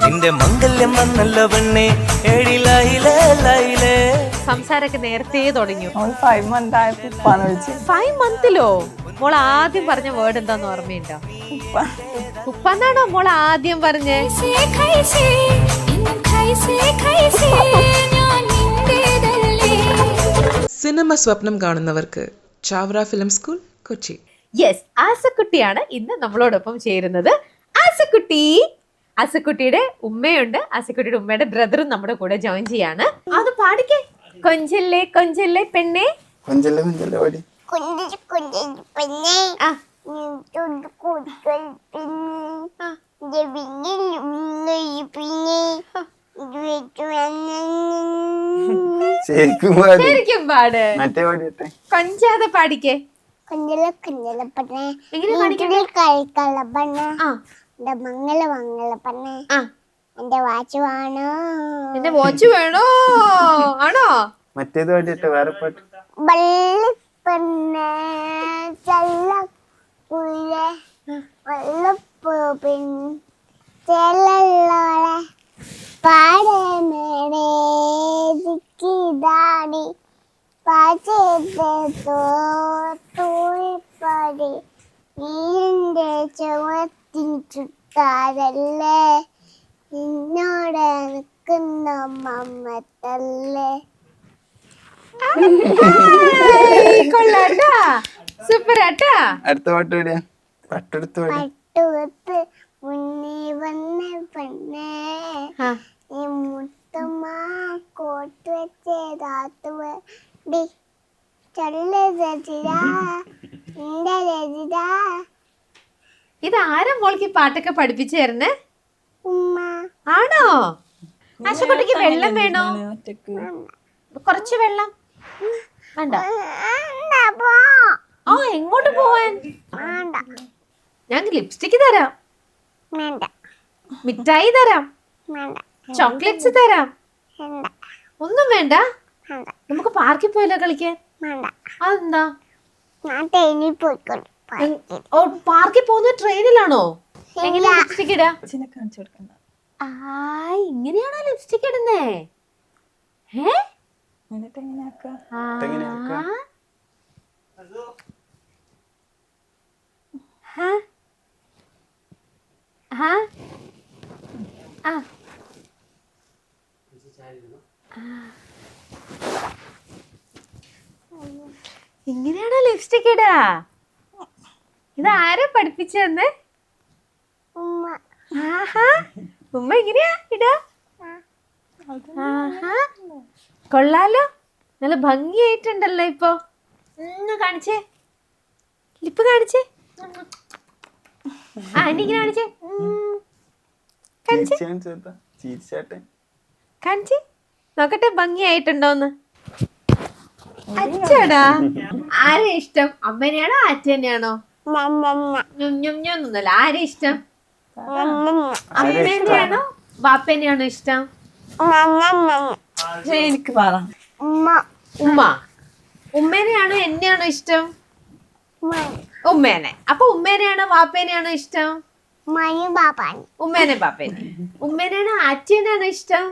നിന്റെ മംഗല്യം വന്നല്ലോ പെണ്ണെ സംസാരമൊക്കെ നേരത്തെ തുടങ്ങി. 5 months ആയപ്പോ 5 monthലോ? മോൾ ആദ്യം പറഞ്ഞ വേർഡ് എന്താന്ന് ഓർമ്മയുണ്ടോ? ഉപ്പാന്നാണോ മോൾ ആദ്യം പറഞ്ഞേ? സിനിമ സ്വപ്നം കാണുന്നവർക്ക് Chavara film school Kochi. Yes, ആസക്കുട്ടിയാണ് ഇന്ന് നമ്മളോടൊപ്പം ചേരുന്നത്. ആസക്കുട്ടിയുടെ ഉമ്മയുണ്ട്, ആസക്കുട്ടിയുടെ ഉമ്മയുടെ ബ്രദറും നമ്മുടെ കൂടെ ജോയിൻ ചെയ്യാണ്. അത് പാടിക്കേ. കൊഞ്ചല്ലേ കൊഞ്ചല്ലേ പെണ്ണെ, കൊഞ്ചല്ലേ കൊഞ്ചല്ലേ ഓടി ശരിക്കും പാട്. കൊഞ്ചാതെ പാടിക്കേ. എന്റെ വാച്ച് വേണോ? എന്റെ വാച്ച് വേണോ? ആണോ? മറ്റേത് വേണ്ടിട്ട് വേറെ പാട്ട്. വള്ളിപ്പെണ്ണേ ചല്ലക്കുഴെ വള്ളപ്പൂപ്പിൻ ചെല്ലോളെ പാടമേടേക്കിടാടി പാടി നീന്റെ ചുവത്തിൻ ചുട്ടാരല്ലേ നിന്നോട് നിൽക്കുന്ന മമ്മത്തല്ലേ. സൂപ്പറാട്ടാ. അടുത്ത പാട്ട് പാടിയാ പട്ടെടുത്ത് പാടി. പട്ടുവത്ത് മുന്നേ വന്ന പെണ്ണേ നീ മുത്തമാ കോട്ട് വെച്ചേതാത്തുവടി ചൊല്ല രചിതാ നിന്റെ രചിതാ. ഇത് ആരാ മോൾക്ക് പാട്ടൊക്കെ പഠിപ്പിച്ചു തരുന്നേ? ഉമ്മ. ആണോ? ആശുക്കുട്ടിക്ക് വെള്ളം വേണോ? കുറച്ച് വെള്ളം വേണ്ട. ആ, എങ്ങോട്ട് പോവാൻ? ഞാൻ ലിപ്സ്റ്റിക് തരാം, മിഠായി തരാം, ചോക്ലേറ്റ്സ് തരാം. ഒന്നും വേണ്ട? നമുക്ക് പാർക്കിൽ പോയല്ലോ കളിക്കാൻ. അതെന്താ? ഓ, പാർക്കിൽ പോകുന്ന ട്രെയിനിലാണോ? എങ്ങനെ ലിപ്സ്റ്റിക് ഇടാ? ഇങ്ങനെയാണോ ലിപ്സ്റ്റിക് ഇടുന്നേ? ഇങ്ങനെയാണോ ലിപ്സ്റ്റിക് ഇടാ? ഇത് ആരാ പഠിപ്പിച്ചെന്ന്? ഉമ്മ ഇങ്ങനെയാ ഇടാ? കൊള്ളാലോ, നല്ല ഭംഗിയായിട്ടുണ്ടല്ലോ. ഇപ്പൊ കാണിച്ചേ, ലിപ്പ് കാണിച്ചേ. എനിക്കിങ്ങനെ കാണിച്ചേ, കാണിച്ചേ നോക്കട്ടെ ഭംഗിയായിട്ടുണ്ടോന്ന്. അച്ഛടാ, ആരെ ഇഷ്ടം? അമ്മേനെയാണോ അച്ഛനെയാണോ? ഒന്നുമല്ല. ആരെ ഇഷ്ടം? അമ്മേനെയാണോ ബാപ്പേനെയാണോ ഇഷ്ടം? എനിക്ക് പറ. ഉമ്മ. ഉമ്മേനെയാണോ എന്നെയാണോ ഇഷ്ടം? ഉമ്മേനെ. അപ്പൊ ഉമ്മേനെയാണോ ബാപ്പേനെയാണോ ഇഷ്ടം? ഉമ്മേനെ ബാപ്പേനെ. ഉമ്മേനെയാണോ അച്ഛനാണോ ഇഷ്ടം?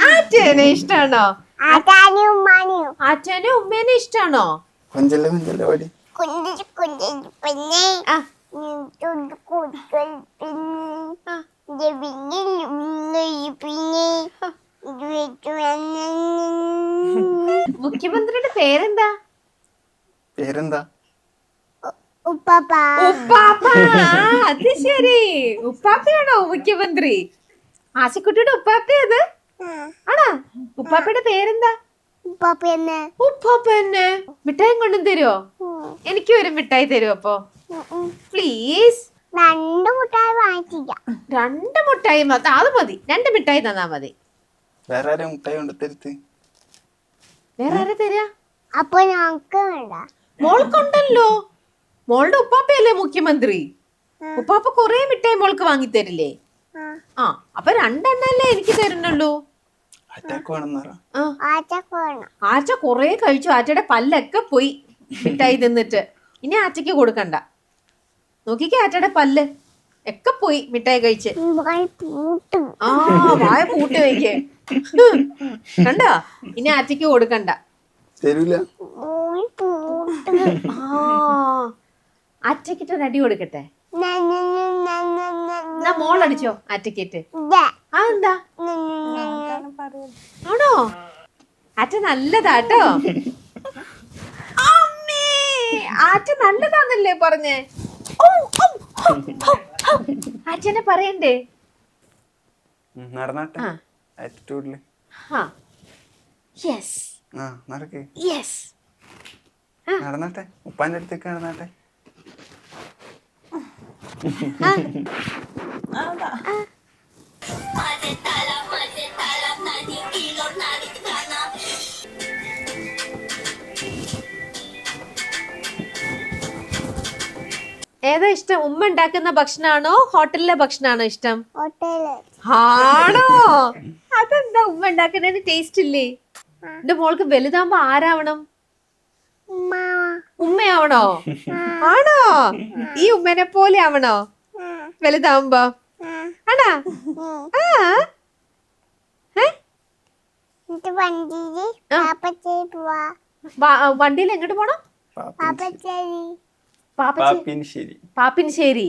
അച്ഛനെ ഇഷ്ടാണോ? അച്ഛനും ഉമ്മേനെ ഇഷ്ടാണോ? കൊഞ്ചല്ലേ കൊഞ്ചല്ലേ ഓടി മുഖ്യമന്ത്രിയുടെ പേരെന്താ? പേരെന്താ? ഉപ്പാപ്പ. അത് ശരി, ഉപ്പാപ്പയാണോ മുഖ്യമന്ത്രി? ആശക്കുട്ടിയുടെ ഉപ്പാപ്പയത് ആണോ? ഉപ്പാപ്പയുടെ പേരെന്താ? ഉപ്പാപ്പന്നെ. മിഠായി കൊണ്ടും തരുമോ? എനിക്ക് ഒരു മിഠായി തരുമോ അപ്പൊ പ്ലീസ്? 2 മുട്ടായി വാങ്ങിച്ചില്ല. 2 മുട്ടായി അത് മതി. 2 മിഠായി തന്നാ മതി. വേറെ ആരും മുട്ടായി കൊണ്ട് തരുത്ത്? വേറെ ആരാ തരാ? അപ്പൊ ഞങ്ങക്ക് വേണ്ട. മോൾക്കുണ്ടല്ലോ, മോളുടെ ഉപ്പാപ്പയല്ലേ മുഖ്യമന്ത്രി. ഉപ്പാപ്പ കൊറേ മിഠായി മോൾക്ക് വാങ്ങി തരില്ലേ? അപ്പൊ 2 എണ്ണല്ലേ എനിക്ക് തരുന്നുള്ളൂ. ആച്ച കൊറേ കഴിച്ചു. ആറ്റയുടെ പല്ലൊക്കെ പോയി മിഠായി തിന്നിട്ട്. ഇനി ആറ്റയ്ക്ക് കൊടുക്കണ്ട. നോക്കിക്കേ ആറ്റയുടെ പല്ല് ഒക്കെ പോയി മിഠായി കഴിച്ച്. വായ പൂട്ടും. ആ വായ പൂട്ടി വയ്ക്കേ. കണ്ടോ? ഇനി ആറ്റയ്ക്ക് കൊടുക്കണ്ട. തരൂല. വായ പൂട്ടും. ആ ആറ്റയ്ക്കിട്ട് അടി കൊടുക്കട്ടെ. എന്നാ മോളടിച്ചോ ആറ്റയ്ക്കിട്ട്. ആ എന്താ ആണോ? ആറ്റ നല്ലതാട്ടോ. അമ്മേ, ആറ്റ നല്ലതാന്നല്ലേ പറഞ്ഞേ? ആറ്റനെ പറയണ്ടേ? നടന്നാട്ടെ ആ. ആറ്റിറ്റ്യൂഡില്. ആ യെസ് ആ നടക്ക്. യെസ്. നടന്നാട്ടെ, ഉപ്പാന്റെ അടുത്തേക്ക് നടന്നാട്ടെ. ഏതാ ഇഷ്ടം? ഉമ്മ ഉണ്ടാക്കുന്ന ഭക്ഷണാണോ ഹോട്ടലിലെ ഭക്ഷണാണോ ഇഷ്ടം? ഹോട്ടല്. ആണോ? അതെന്താ ഉമ്മ ഉണ്ടാക്കുന്നതിന് ടേസ്റ്റ് ഇല്ലേ? എന്റെ മോൾക്ക് വലുതാകുമ്പോ ആരാവണം? ഉമ്മ. ഉമ്മയാവണോ? ആണോ? ഈ ഉമ്മനെ പോലെ ആവണോ വലുതാവുമ്പോ? ആണാ? ആ എന്നിട്ട് വണ്ടിയില് ആ. പാപ്പച്ചേരി പോവാ. വണ്ടിയിൽ എങ്ങോട്ട് പോണം? പാപ്പച്ചേരി. പാപ്പിനിശ്ശേരി. പാപ്പിനിശ്ശേരി.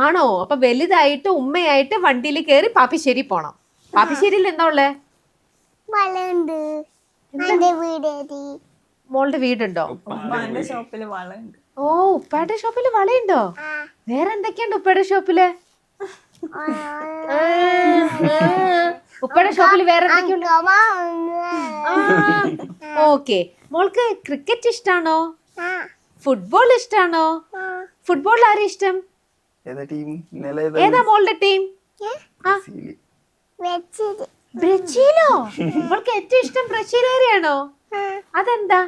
ആണോ? അപ്പൊ വലുതായിട്ട് ഉമ്മയായിട്ട് വണ്ടിയിൽ കയറി പാപ്പിശ്ശേരി പോണം. പാപ്പിശ്ശേരിയിൽ എന്താ ഉള്ളേ? വളയുണ്ട്. എന്റെ വീടേരി. മോളുടെ വീടുണ്ടോ? ഉപ്പാന്റെ ഷോപ്പില് വളയുണ്ട്. ഓ ഉപ്പയുടെ ഷോപ്പില് വളയുണ്ടോ? വേറെ എന്തൊക്കെയുണ്ട് ഉപ്പയുടെ ഷോപ്പില്? ഉപ്പയുടെ ഷോപ്പില് വേറെ എന്തൊക്കെയുണ്ട്? ഓക്കെ. മോൾക്ക് ക്രിക്കറ്റ് ഇഷ്ടാണോ? ഫുട്ബോൾ ഇഷ്ടാണോ? ഫുട്ബോൾ ആരാ ഇഷ്ടം? ഏതാ ടീം? ഏതാ മോളുടെ ടീം? ബ്രസീലോ? മോൾക്ക് ഏറ്റവും ഇഷ്ടം ബ്രസീലേറിയാണോ? അതെന്താ?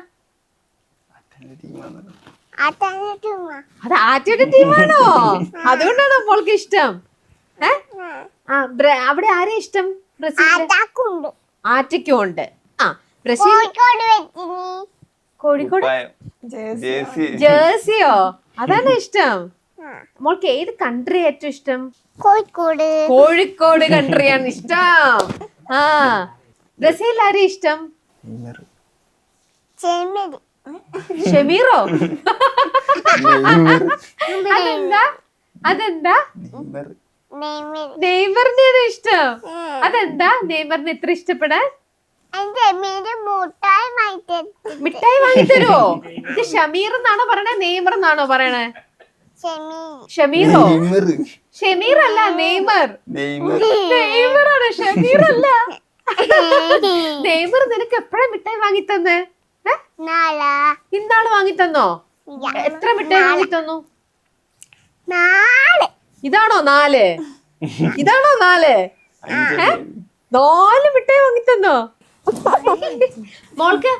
അത് ആറ്റയുടെ ടീമാണോ? അതുകൊണ്ടാണോ മോൾക്ക് ഇഷ്ടം? അവിടെ ആരെയാ ഇഷ്ടം? ബ്രസീൽ ആറ്റയ്ക്കും ഉണ്ട്. ആ ബ്രസീൽ. കോഴിക്കോട് ജേഴ്സിയോ? അതാണോ ഇഷ്ടം? മോൾക്ക് ഏത് കൺട്രി ഏറ്റവും ഇഷ്ടം? കോഴിക്കോട്. കോഴിക്കോട് കൺട്രിയാണ് ഇഷ്ടം. ആ ബ്രസീൽ ആരെയും ഇഷ്ടം? ചെമ്മരി. ഷമീറോ? അതെന്താ? അതെന്താ? നെയ്മറിനെയാണ് ഇഷ്ടം. അതെന്താ നെയ്മറിന് ഇത്ര ഇഷ്ടപ്പെടാൻ? മിഠായി വാങ്ങിത്തരുവോ? ഇത് ഷമീർ എന്നാണോ പറയണേ നെയ്മർ എന്നാണോ പറയണേ? ഷമീറോ? ഷമീർ അല്ല നെയ്മർ. നെയ്മറാണ് ഷമീർ അല്ല. നെയ്മർ നിനക്ക് എപ്പോഴാ മിഠായി വാങ്ങി തന്നെ? ഇന്നാള് വാങ്ങി തന്നോ? എത്ര മിഠായി വാങ്ങി തന്നു? ഇതാണോ 4? ഇതാണോ 4? 4 മിഠായി വാങ്ങി തന്നോ? മോൾക്ക്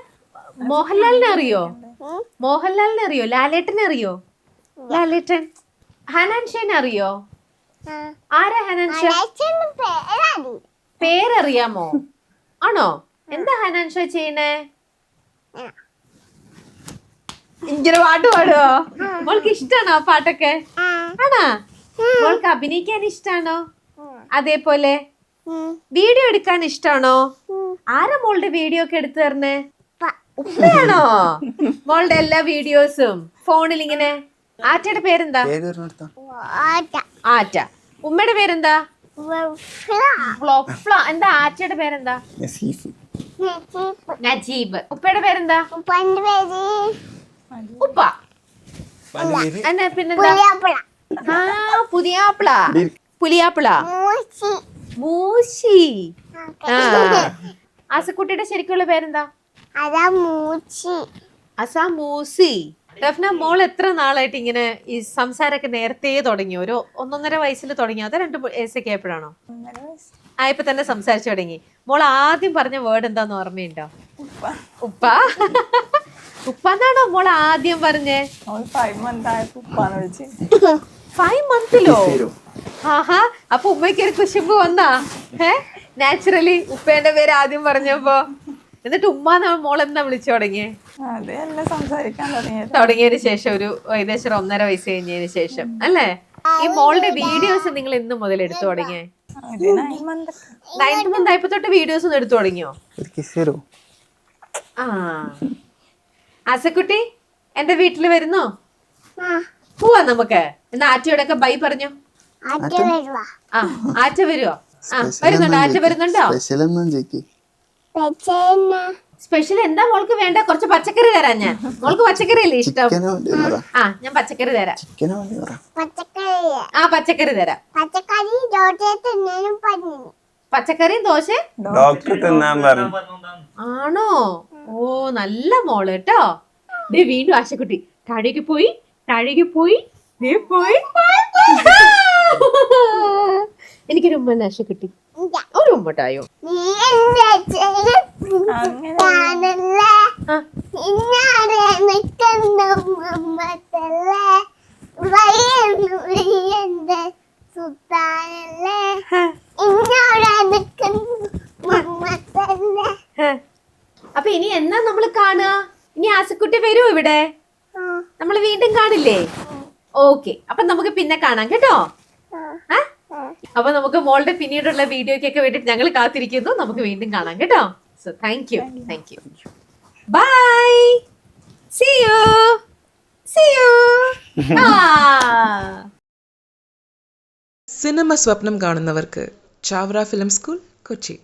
മോഹൻലാലിനെ അറിയോ? മോഹൻലാലിനെ അറിയോ? ലാലേട്ടനെ അറിയോ? ലാലേട്ടൻ. ഹനാൻ ഷാനെ അറിയോ? ആരാ ഹനാൻ ഷാ? പേരറിയാമോ? ആണോ? എന്താ ഹനാൻ ഷാ ചെയ്യണേ? ഇങ്ങനെ പാട്ട് പാടുവോ? മോൾക്ക് ഇഷ്ടാണോ ആ പാട്ടൊക്കെ? ആണോ? മോൾക്ക് അഭിനയിക്കാൻ ഇഷ്ടാണോ? അതേപോലെ വീഡിയോ എടുക്കാൻ ഇഷ്ടാണോ? ആരാ മോളുടെ വീഡിയോ ഒക്കെ എടുത്തു തരണേ? ഉപ്പയാണോ? മോളുടെ എല്ലാ വീഡിയോസും ഫോണിൽ ഇങ്ങനെ. ആറ്റയുടെ പേരെന്താ? ആറ്റ. ഉമ്മയുടെ പേരെന്താ? എന്താ ആറ്റയുടെ പേരെന്താ? നജീബ്. ഉപ്പയുടെ പേരെന്താ? ഉപ്പ. എന്നാ പിന്നെന്താ? പുതിയാപ്പിള. പുലിയാപ്പിള. മൂശി. ആസക്കുട്ടിയുടെ ശരിക്കുള്ള പേരെന്താ? അസാമൂസി. റഫ്ന മോൾ എത്ര നാളായിട്ട് ഇങ്ങനെ ഈ സംസാരമൊക്കെ നേരത്തെ തുടങ്ങിയോ? ഒരു 1.5 വയസ്സിൽ തുടങ്ങിയോ? അതോ 2 വയസ്സൊക്കെ ആയപ്പോഴാണോ? ആയപ്പോ തന്നെ സംസാരിച്ചു തുടങ്ങി. മോൾ ആദ്യം പറഞ്ഞ വേർഡ് എന്താന്ന് ഓർമ്മയുണ്ടോ? ഉപ്പ. ഉപ്പാന്നാണോ മോൾ ആദ്യം പറഞ്ഞേ? 5 months ആയപ്പോ ഉപ്പാന്ന് വിളിച്ചു. 5 monthലോ? ആഹാ. അപ്പൊ ഉമ്മയ്ക്ക് ഒരു കുശുമ്പ് വന്നാ? നാച്ചുറലി ഉപ്പേന്റെ പേര് ആദ്യം പറഞ്ഞപ്പോ എന്നിട്ട് ഉമ്മാന്ന് മോൾ എന്നാ വിളിച്ചു തുടങ്ങിയേ? അതെല്ലാം സംസാരിക്കാൻ തുടങ്ങിയത് തുടങ്ങിയതിന് ശേഷം ഒരു ഏകദേശം 1.5 വയസ്സ് കഴിഞ്ഞതിന് ശേഷം അല്ലേ? ഈ മോളുടെ വീഡിയോസ് നിങ്ങൾ എന്ന് മുതൽ എടുത്തു തുടങ്ങിയേ? ഒരു 9 month 9th month ആയപ്പോ തൊട്ട് വീഡിയോസ് ഒന്നും എടുത്തു തുടങ്ങിയോ? ഒരു കിസ് തരൂ. ആ ആസക്കുട്ടി എന്റെ വീട്ടില് വരുന്നോ? പോവാ നമുക്ക്. എന്നാ ആറ്റയോടൊക്കെ ബൈ പറഞ്ഞോ. ആറ്റ വരുവാ. ആ ആറ്റ വരുവോ? ആ വരുന്നുണ്ടോ? ആറ്റ വരുന്നുണ്ടോ? സ്പെഷ്യൽ ഒന്നും ചോദിക്ക്. പെച്ചേന സ്പെഷ്യൽ എന്താ മോൾക്ക് വേണ്ട? കുറച്ച് പച്ചക്കറി തരാം ഞാൻ. മോൾക്ക് പച്ചക്കറി അല്ലേ ഇഷ്ടം? ചിക്കനോ വേണ്ടി പറ. ആ ഞാൻ പച്ചക്കറി തരാം. ചിക്കനോ വേണ്ടി പറ. പച്ചക്കറി ആ പച്ചക്കറി തരാം. പച്ചക്കറി ദോശ തിന്നാനും പറഞ്ഞു. പച്ചക്കറിയും ദോശ. ഡോക്ടർ തിന്നാൻ പറഞ്ഞു. ആണോ? ഓ നല്ല മോള് കേട്ടോ. ദേ വീണ്ടും ആശക്കുട്ടി താഴേക്ക് പോയി ദേ പോയി. എനിക്കൊരു ഉമ്മ ആശക്കുട്ടി, ഒരു ഉമ്മട്ടായോ? നീ എന്റെ ചെറുപ്പനല്ലേ ആ. ഇന്നാരെ നിൽക്കുന്ന മമ്മത്തല്ലേ വയ്യ എന്റെ സുത്താനല്ലേ ഇന്നോടെ നിൽക്കുന്ന മമ്മത്തല്ലേ. അപ്പൊ ഇനി എന്നാ നമ്മള് കാണുക? ഇനി ആസക്കുട്ടി വരുമോ ഇവിടെ? നമ്മള് വീണ്ടും കാണില്ലേ? ഓക്കെ, അപ്പൊ നമുക്ക് പിന്നെ കാണാം കേട്ടോ. ആ? അപ്പൊ നമുക്ക് മോളുടെ പിന്നീടുള്ള വീഡിയോക്കൊക്കെ വേണ്ടിട്ട് ഞങ്ങൾ കാത്തിരിക്കുന്നു. നമുക്ക് വീണ്ടും കാണാം കേട്ടോ. So thank you. Bye. See you. Cinema സ്വപ്നം കാണുന്നവർക്ക് ചാവറ ഫിലിം സ്കൂൾ, കൊച്ചി.